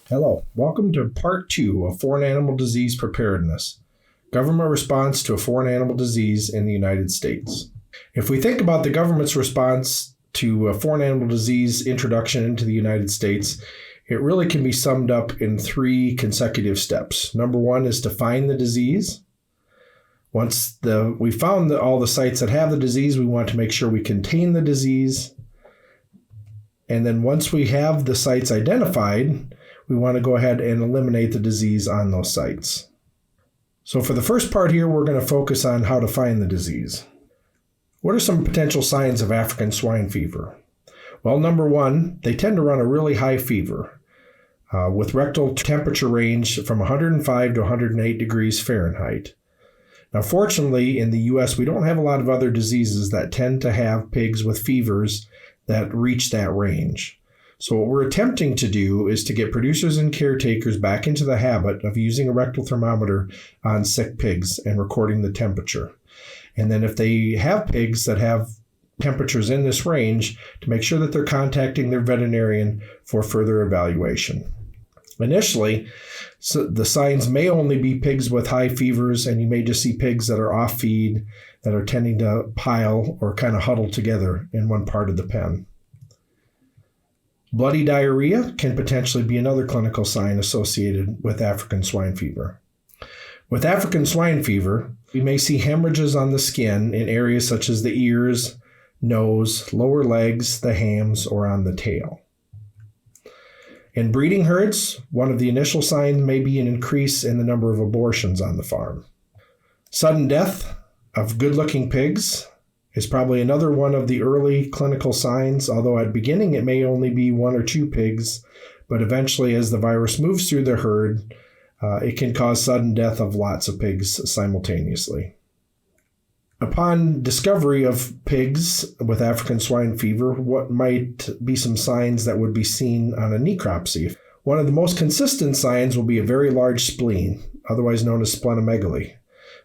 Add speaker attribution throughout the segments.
Speaker 1: Hello, welcome to part 2 of Foreign Animal Disease Preparedness, Government Response to a Foreign Animal Disease in the United States. If we think about the government's response to a foreign animal disease introduction into the United States, it really can be summed up in 3 consecutive steps. Number 1 is to find the disease. Once we found all the sites that have the disease, we want to make sure we contain the disease. And then once we have the sites identified, we want to go ahead and eliminate the disease on those sites. So for the first part here, we're going to focus on how to find the disease. What are some potential signs of African swine fever? Well, number 1, they tend to run a really high fever with rectal temperature range from 105 to 108 degrees Fahrenheit. Now, fortunately, in the U.S., we don't have a lot of other diseases that tend to have pigs with fevers that reach that range. So what we're attempting to do is to get producers and caretakers back into the habit of using a rectal thermometer on sick pigs and recording the temperature. And then if they have pigs that have temperatures in this range, to make sure that they're contacting their veterinarian for further evaluation. Initially, so the signs may only be pigs with high fevers, and you may just see pigs that are off feed, that are tending to pile or kind of huddle together in one part of the pen. Bloody diarrhea can potentially be another clinical sign associated with African swine fever. With African swine fever, we may see hemorrhages on the skin in areas such as the ears, nose, lower legs, the hams, or on the tail. In breeding herds, one of the initial signs may be an increase in the number of abortions on the farm. Sudden death of good-looking pigs is probably another one of the early clinical signs, although at the beginning it may only be 1 or 2 pigs, but eventually as the virus moves through the herd, it can cause sudden death of lots of pigs simultaneously. Upon discovery of pigs with African swine fever, what might be some signs that would be seen on a necropsy? One of the most consistent signs will be a very large spleen, otherwise known as splenomegaly.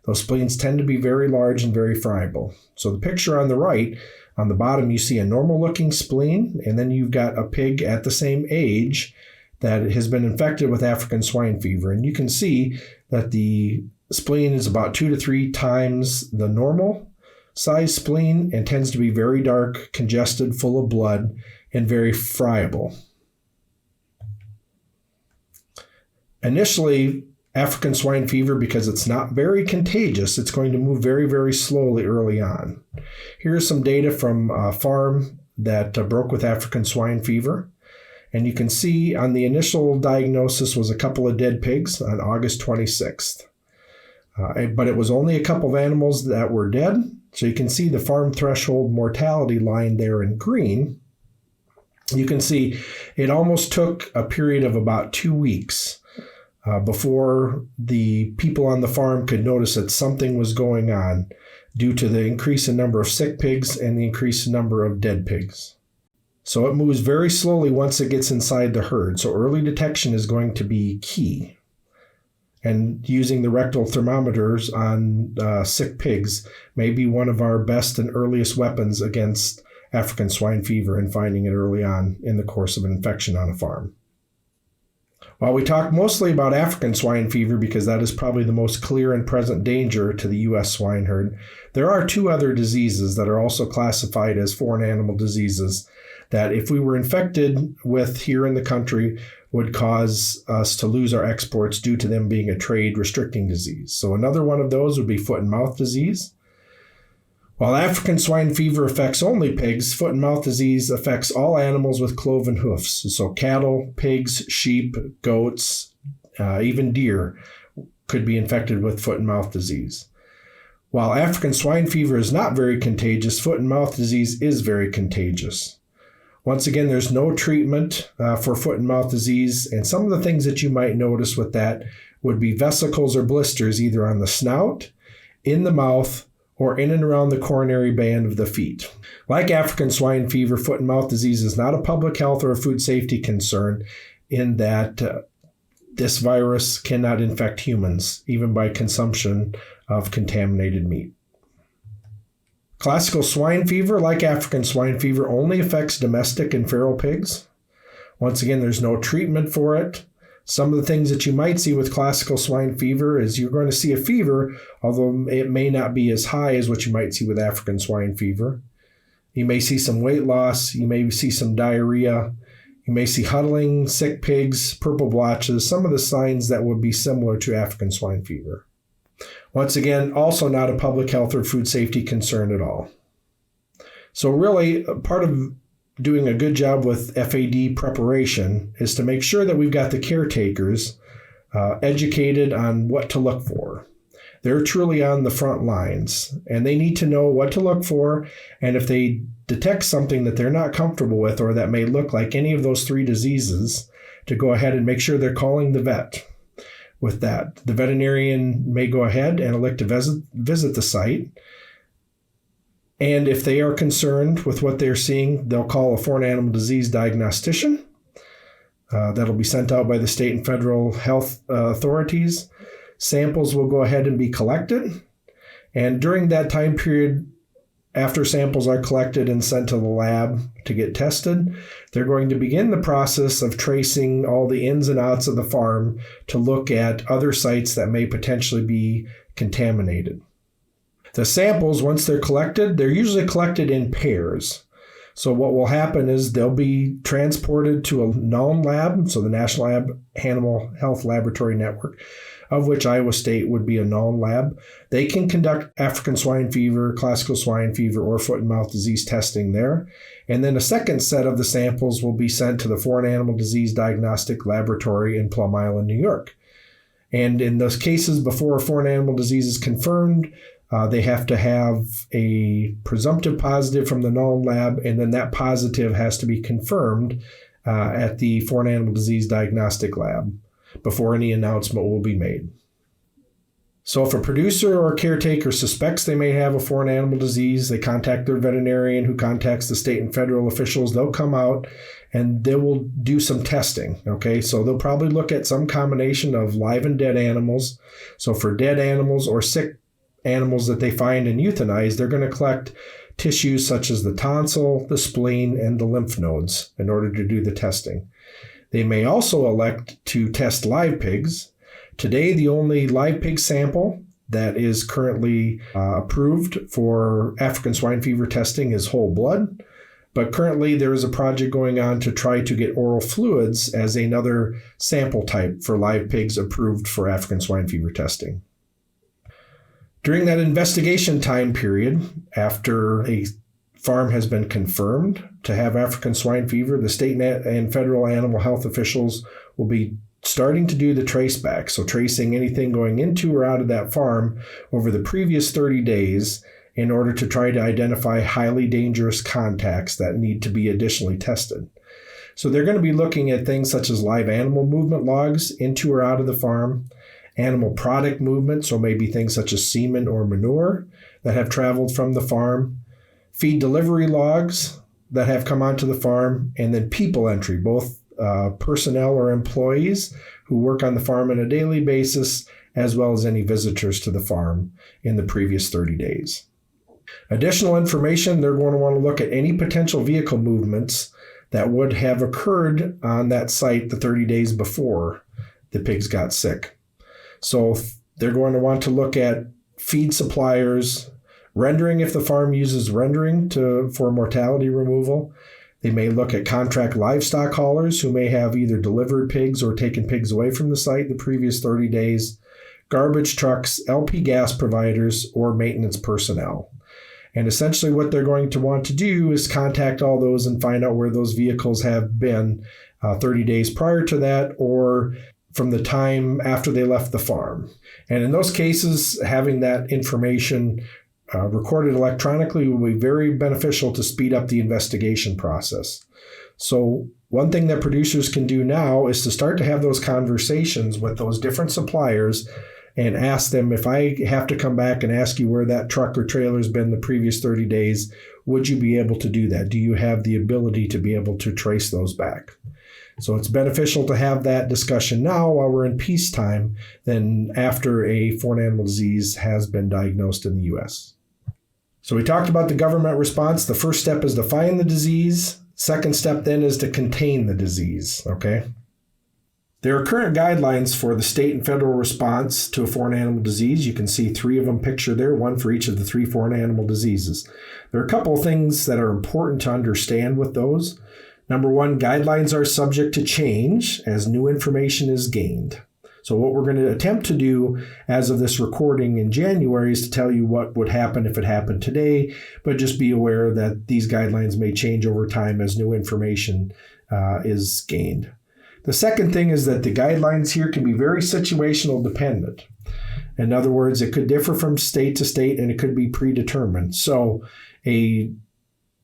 Speaker 1: Those spleens tend to be very large and very friable. So the picture on the right, on the bottom, you see a normal-looking spleen, and then you've got a pig at the same age that has been infected with African swine fever. And you can see that the spleen is about 2 to 3 times the normal size spleen and tends to be very dark, congested, full of blood, and very friable. Initially, African swine fever, because it's not very contagious, it's going to move very, very slowly early on. Here's some data from a farm that broke with African swine fever. And you can see on the initial diagnosis was a couple of dead pigs on August 26th. But it was only a couple of animals that were dead. So you can see the farm threshold mortality line there in green. You can see it almost took a period of about 2 weeks before the people on the farm could notice that something was going on due to the increase in number of sick pigs and the increased number of dead pigs. So it moves very slowly once it gets inside the herd. So early detection is going to be key. And using the rectal thermometers on sick pigs may be one of our best and earliest weapons against African swine fever and finding it early on in the course of an infection on a farm. While we talk mostly about African swine fever because that is probably the most clear and present danger to the U.S. swine herd, there are 2 other diseases that are also classified as foreign animal diseases that if we were infected with here in the country would cause us to lose our exports due to them being a trade restricting disease. So another one of those would be foot and mouth disease. While African swine fever affects only pigs, foot and mouth disease affects all animals with cloven hoofs. So cattle, pigs, sheep, goats, even deer could be infected with foot and mouth disease. While African swine fever is not very contagious, foot and mouth disease is very contagious. Once again, there's no treatment for foot and mouth disease, and some of the things that you might notice with that would be vesicles or blisters either on the snout, in the mouth, or in and around the coronary band of the feet. Like African swine fever, foot and mouth disease is not a public health or a food safety concern in that this virus cannot infect humans, even by consumption of contaminated meat. Classical swine fever, like African swine fever, only affects domestic and feral pigs. Once again, there's no treatment for it. Some of the things that you might see with classical swine fever is you're going to see a fever, although it may not be as high as what you might see with African swine fever. You may see some weight loss. You may see some diarrhea. You may see huddling, sick pigs, purple blotches, some of the signs that would be similar to African swine fever. Once again, also not a public health or food safety concern at all. So really, part of doing a good job with FAD preparation is to make sure that we've got the caretakers educated on what to look for. They're truly on the front lines, and they need to know what to look for, and if they detect something that they're not comfortable with or that may look like any of those 3 diseases, to go ahead and make sure they're calling the vet with that. The veterinarian may go ahead and elect to visit the site. And if they are concerned with what they're seeing, they'll call a foreign animal disease diagnostician. That'll be sent out by the state and federal health authorities. Samples will go ahead and be collected. And during that time period, after samples are collected and sent to the lab to get tested, they're going to begin the process of tracing all the ins and outs of the farm to look at other sites that may potentially be contaminated. The samples, once they're collected, they're usually collected in pairs. So what will happen is they'll be transported to a known lab, so the National Animal Health Laboratory Network, of which Iowa State would be a known lab. They can conduct African swine fever, classical swine fever, or foot and mouth disease testing there. And then a second set of the samples will be sent to the Foreign Animal Disease Diagnostic Laboratory in Plum Island, New York. And in those cases, before a foreign animal disease is confirmed, they have to have a presumptive positive from the known lab, and then that positive has to be confirmed at the Foreign Animal Disease Diagnostic Lab before any announcement will be made. So if a producer or caretaker suspects they may have a foreign animal disease, they contact their veterinarian who contacts the state and federal officials. They'll come out and they will do some testing, okay? So they'll probably look at some combination of live and dead animals. So for dead animals or sick animals that they find and euthanize, they're going to collect tissues such as the tonsil, the spleen, and the lymph nodes in order to do the testing. They may also elect to test live pigs. Today, the only live pig sample that is currently approved for African swine fever testing is whole blood. But currently, there is a project going on to try to get oral fluids as another sample type for live pigs approved for African swine fever testing. During that investigation time period, after a farm has been confirmed to have African swine fever, the state and federal animal health officials will be starting to do the traceback, so tracing anything going into or out of that farm over the previous 30 days in order to try to identify highly dangerous contacts that need to be additionally tested. So they're going to be looking at things such as live animal movement logs into or out of the farm, animal product movement, so maybe things such as semen or manure that have traveled from the farm, feed delivery logs that have come onto the farm, and then people entry, both personnel or employees who work on the farm on a daily basis, as well as any visitors to the farm in the previous 30 days. Additional information, they're going to want to look at any potential vehicle movements that would have occurred on that site the 30 days before the pigs got sick. So they're going to want to look at feed suppliers, rendering if the farm uses rendering for mortality removal. They may look at contract livestock haulers who may have either delivered pigs or taken pigs away from the site the previous 30 days, garbage trucks, LP gas providers, or maintenance personnel. And essentially what they're going to want to do is contact all those and find out where those vehicles have been 30 days prior to that or from the time after they left the farm. And in those cases, having that information recorded electronically will be very beneficial to speed up the investigation process. So one thing that producers can do now is to start to have those conversations with those different suppliers and ask them, if I have to come back and ask you where that truck or trailer's been the previous 30 days, would you be able to do that? Do you have the ability to be able to trace those back? So it's beneficial to have that discussion now while we're in peacetime than after a foreign animal disease has been diagnosed in the U.S. So we talked about the government response. The first step is to find the disease. Second step then is to contain the disease, okay? There are current guidelines for the state and federal response to a foreign animal disease. You can see 3 of them pictured there, 1 for each of the 3 foreign animal diseases. There are a couple of things that are important to understand with those. Number 1, guidelines are subject to change as new information is gained. So what we're going to attempt to do as of this recording in January is to tell you what would happen if it happened today, but just be aware that these guidelines may change over time as new information is gained. The second thing is that the guidelines here can be very situational dependent. In other words, it could differ from state to state and it could be predetermined. So a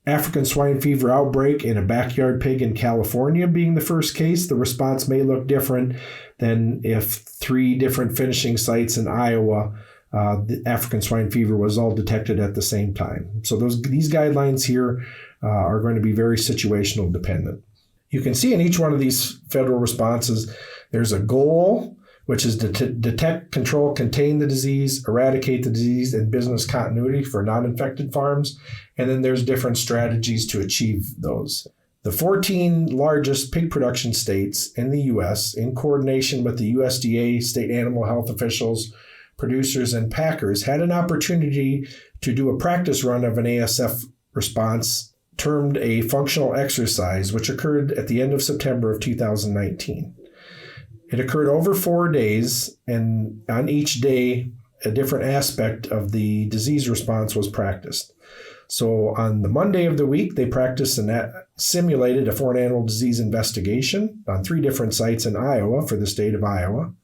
Speaker 1: African swine fever outbreak in a backyard pig in California being the first case, the response may look different than if 3 different finishing sites in Iowa, the African swine fever was all detected at the same time. So these guidelines here are going to be very situational dependent. You can see in each one of these federal responses, there's a goal, which is to detect, control, contain the disease, eradicate the disease, and business continuity for non-infected farms. And then there's different strategies to achieve those. The 14 largest pig production states in the U.S., in coordination with the USDA, state animal health officials, producers, and packers, had an opportunity to do a practice run of an ASF response termed a functional exercise, which occurred at the end of September of 2019. It occurred over 4 days, and on each day, a different aspect of the disease response was practiced. So on the Monday of the week, they practiced and simulated a foreign animal disease investigation on 3 different sites in Iowa for the state of Iowa.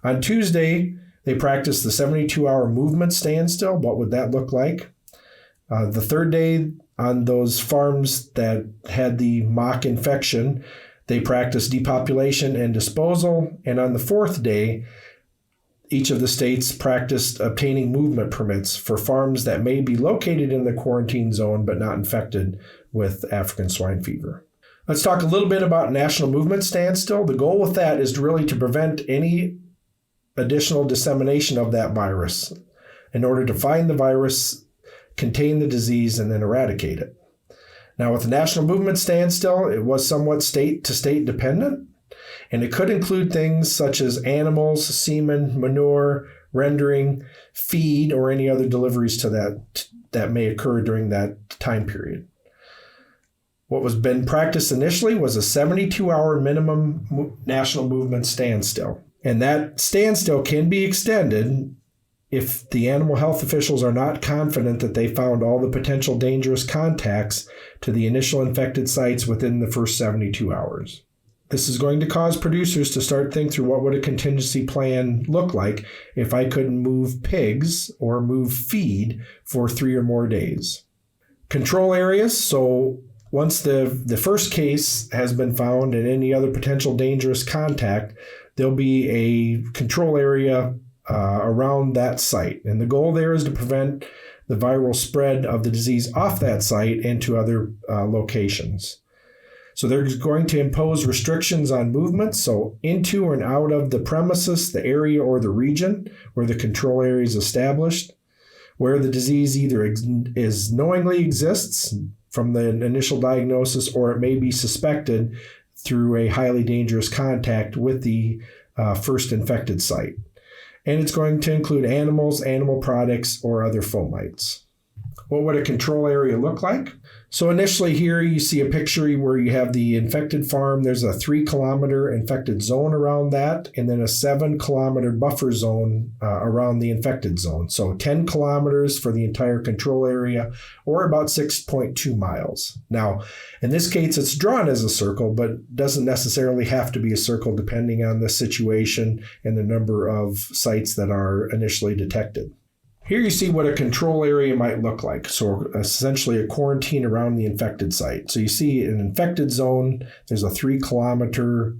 Speaker 1: On Tuesday, they practiced the 72-hour movement standstill. What would that look like? The third day, on those farms that had the mock infection, they practiced depopulation and disposal. And on the 4th day, each of the states practiced obtaining movement permits for farms that may be located in the quarantine zone but not infected with African swine fever. Let's talk a little bit about national movement standstill. The goal with that is really to prevent any additional dissemination of that virus in order to find the virus, contain the disease, and then eradicate it. Now, with the national movement standstill, it was somewhat state-to-state dependent, and it could include things such as animals, semen, manure, rendering, feed, or any other deliveries to that may occur during that time period. What was been practiced initially was a 72-hour minimum national movement standstill, and that standstill can be extended if the animal health officials are not confident that they found all the potential dangerous contacts to the initial infected sites within the first 72 hours. This is going to cause producers to start thinking through what would a contingency plan look like if I couldn't move pigs or move feed for 3 or more days. Control areas. So once the first case has been found and any other potential dangerous contact, there'll be a control area around that site. And the goal there is to prevent the viral spread of the disease off that site into other locations. So they're going to impose restrictions on movement, so into and out of the premises, the area, or the region where the control area is established, where the disease either is knowingly exists from the initial diagnosis, or it may be suspected through a highly dangerous contact with the first infected site. And it's going to include animals, animal products, or other fomites. What would a control area look like? So initially here you see a picture where you have the infected farm. There's a 3-kilometer infected zone around that, and then a 7-kilometer buffer zone around the infected zone. So 10 kilometers for the entire control area, or about 6.2 miles. Now, in this case, it's drawn as a circle, but doesn't necessarily have to be a circle depending on the situation and the number of sites that are initially detected. Here you see what a control area might look like. So essentially a quarantine around the infected site. So you see an infected zone, there's a 3-kilometer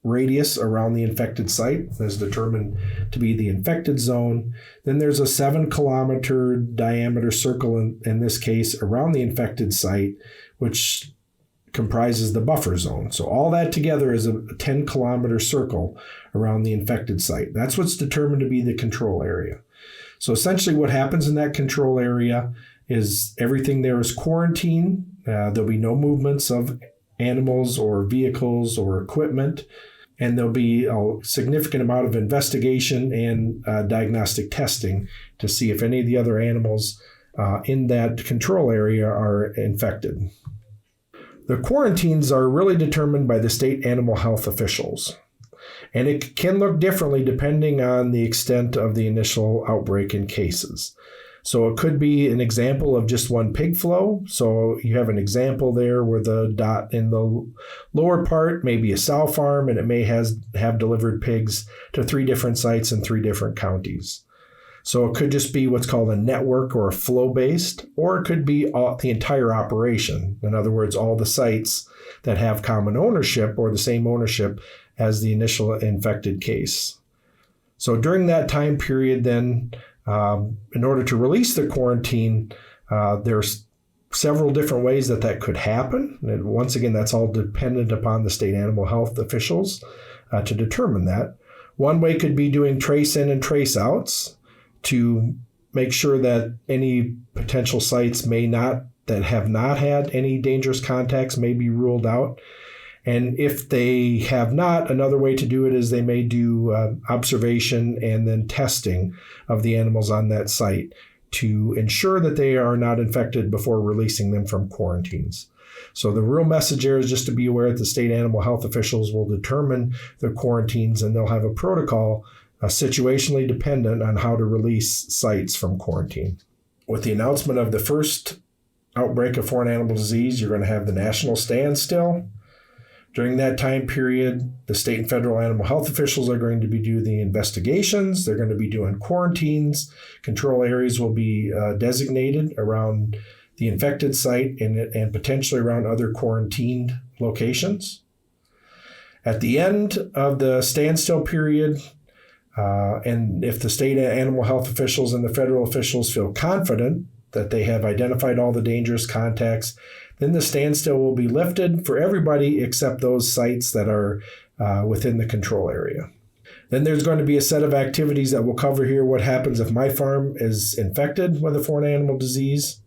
Speaker 1: radius around the infected site that's determined to be the infected zone. Then there's a 7-kilometer diameter circle, in this case, around the infected site, which comprises the buffer zone. So all that together is a 10-kilometer circle around the infected site. That's what's determined to be the control area. So essentially what happens in that control area is everything there is quarantined. There'll be no movements of animals or vehicles or equipment. and there'll be a significant amount of investigation and diagnostic testing to see if any of the other animals in that control area are infected. The quarantines are really determined by the state animal health officials, and it can look differently depending on the extent of the initial outbreak in cases. So it could be an example of just one pig flow. So you have an example there where the dot in the lower part may be a sow farm, and it may have delivered pigs to 3 different sites in 3 different counties. So it could just be what's called a network or a flow-based, or it could be the entire operation. In other words, all the sites that have common ownership or the same ownership as the initial infected case. So during that time period, then, in order to release the quarantine, there's several different ways that could happen. And once again, that's all dependent upon the state animal health officials to determine that. One way could be doing trace in and trace outs to make sure that any potential sites that have not had any dangerous contacts may be ruled out. And if they have not, another way to do it is they may do observation and then testing of the animals on that site to ensure that they are not infected before releasing them from quarantines. So the real message here is just to be aware that the state animal health officials will determine the quarantines, and they'll have a protocol situationally dependent on how to release sites from quarantine. With the announcement of the first outbreak of foreign animal disease, you're going to have the national standstill. During that time period, the state and federal animal health officials are going to be doing the investigations. They're going to be doing quarantines. Control areas will be designated around the infected site and potentially around other quarantined locations. At the end of the standstill period, and if the state animal health officials and the federal officials feel confident that they have identified all the dangerous contacts, then the standstill will be lifted for everybody except those sites that are within the control area. Then there's going to be a set of activities that we'll cover here. What happens if my farm is infected with a foreign animal disease,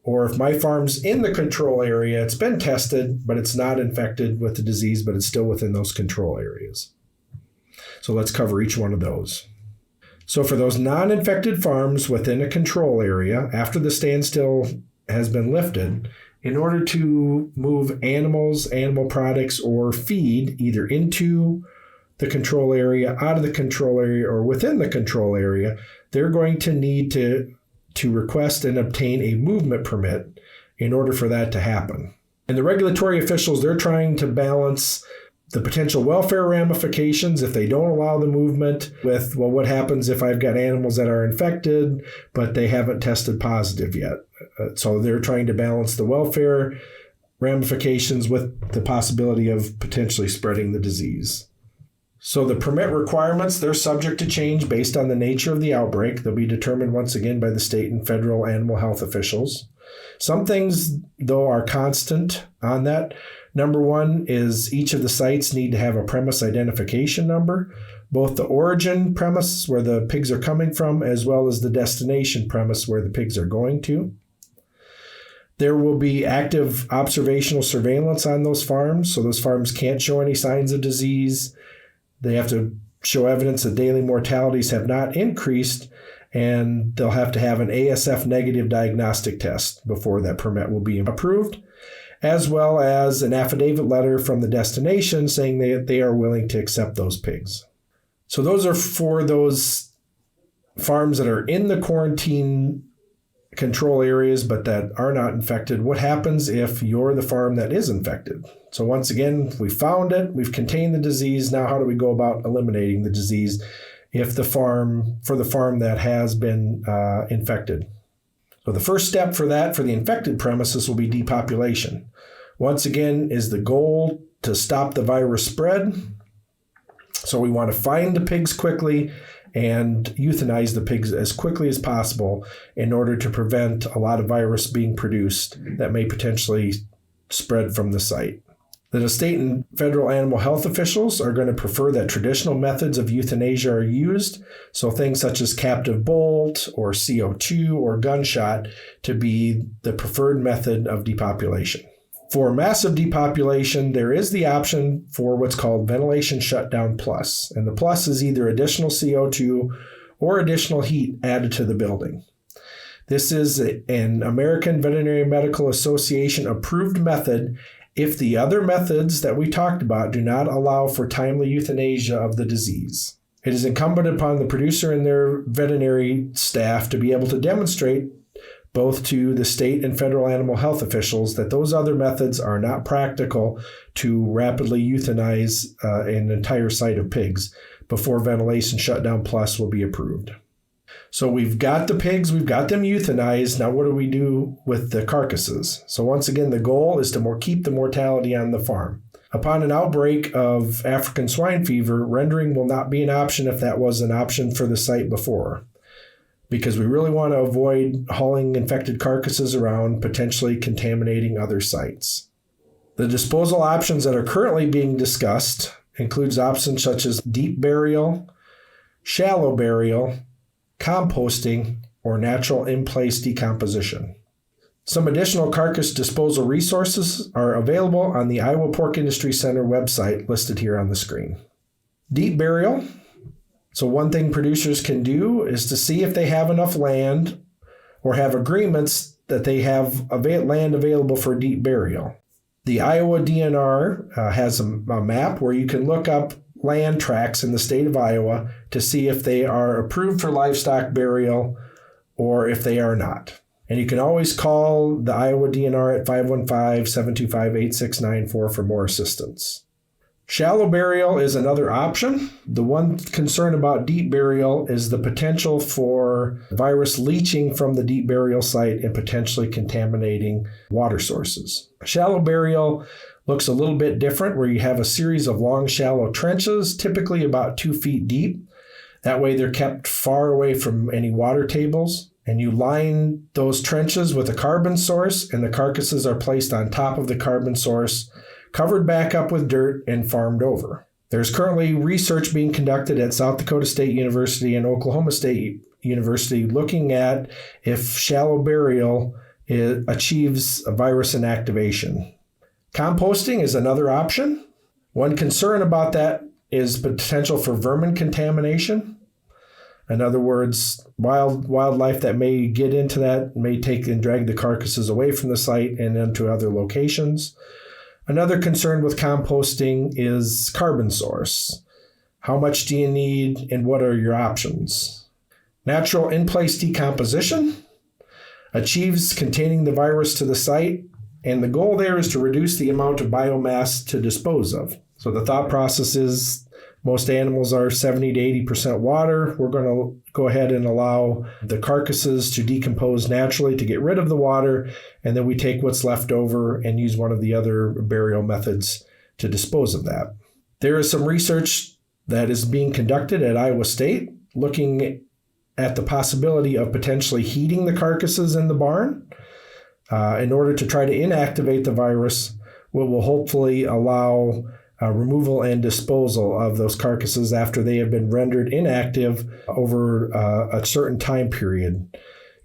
Speaker 1: or if my farm's in the control area, it's been tested, but it's not infected with the disease, but it's still within those control areas. So let's cover each one of those. So for those non-infected farms within a control area, after the standstill has been lifted, in order to move animals, animal products, or feed either into the control area, out of the control area, or within the control area, they're going to need to request and obtain a movement permit in order for that to happen. And the regulatory officials, they're trying to balance the potential welfare ramifications if they don't allow the movement with, well, what happens if I've got animals that are infected, but they haven't tested positive yet? So they're trying to balance the welfare ramifications with the possibility of potentially spreading the disease. So the permit requirements, they're subject to change based on the nature of the outbreak. They'll be determined once again by the state and federal animal health officials. Some things, though, are constant on that. Number one is each of the sites need to have a premise identification number, both the origin premise where the pigs are coming from, as well as the destination premise where the pigs are going to. There will be active observational surveillance on those farms, so those farms can't show any signs of disease. They have to show evidence that daily mortalities have not increased, and they'll have to have an ASF negative diagnostic test before that permit will be approved, as well as an affidavit letter from the destination saying that they are willing to accept those pigs. So those are for those farms that are in the quarantine control areas but that are not infected. What happens if you're the farm that is infected? So once again, we found it, we've contained the disease. Now how do we go about eliminating the disease for the farm that has been infected? So the first step for that, for the infected premises, will be depopulation. Once again, is the goal to stop the virus spread. So we want to find the pigs quickly and euthanize the pigs as quickly as possible in order to prevent a lot of virus being produced that may potentially spread from the site. The state and federal animal health officials are going to prefer that traditional methods of euthanasia are used, so things such as captive bolt or CO2 or gunshot to be the preferred method of depopulation. For massive depopulation, there is the option for what's called ventilation shutdown plus, and the plus is either additional CO2 or additional heat added to the building. This is an American Veterinary Medical Association approved method if the other methods that we talked about do not allow for timely euthanasia of the disease. It is incumbent upon the producer and their veterinary staff to be able to demonstrate both to the state and federal animal health officials that those other methods are not practical to rapidly euthanize an entire site of pigs before ventilation shutdown plus will be approved. So we've got the pigs, we've got them euthanized. Now what do we do with the carcasses? So once again, the goal is to keep the mortality on the farm. Upon an outbreak of African swine fever, rendering will not be an option if that was an option for the site before, because we really want to avoid hauling infected carcasses around, potentially contaminating other sites. The disposal options that are currently being discussed includes options such as deep burial, shallow burial, composting, or natural in-place decomposition. Some additional carcass disposal resources are available on the Iowa Pork Industry Center website listed here on the screen. Deep burial. So one thing producers can do is to see if they have enough land or have agreements that they have land available for deep burial. The Iowa DNR has a map where you can look up land tracts in the state of Iowa to see if they are approved for livestock burial or if they are not. And you can always call the Iowa DNR at 515-725-8694 for more assistance. Shallow burial is another option. The one concern about deep burial is the potential for virus leaching from the deep burial site and potentially contaminating water sources. Shallow burial looks a little bit different, where you have a series of long, shallow trenches, typically about 2 feet deep. That way they're kept far away from any water tables. And you line those trenches with a carbon source, and the carcasses are placed on top of the carbon source, covered back up with dirt, and farmed over. There's currently research being conducted at South Dakota State University and Oklahoma State University looking at if shallow burial achieves a virus inactivation. Composting is another option. One concern about that is potential for vermin contamination. In other words, wildlife that may get into that may take and drag the carcasses away from the site and into other locations. Another concern with composting is carbon source. How much do you need and what are your options? Natural in-place decomposition achieves containing the virus to the site, and the goal there is to reduce the amount of biomass to dispose of. So the thought process is most animals are 70 to 80% water. We're going to go ahead and allow the carcasses to decompose naturally to get rid of the water, and then we take what's left over and use one of the other burial methods to dispose of that. There is some research that is being conducted at Iowa State looking at the possibility of potentially heating the carcasses in the barn in order to try to inactivate the virus, what will hopefully allow removal and disposal of those carcasses after they have been rendered inactive over a certain time period.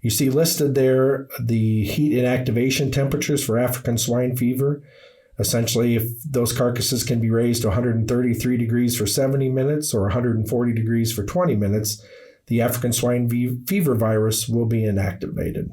Speaker 1: You see listed there the heat inactivation temperatures for African swine fever. Essentially, if those carcasses can be raised to 133 degrees for 70 minutes or 140 degrees for 20 minutes, the African swine fever virus will be inactivated.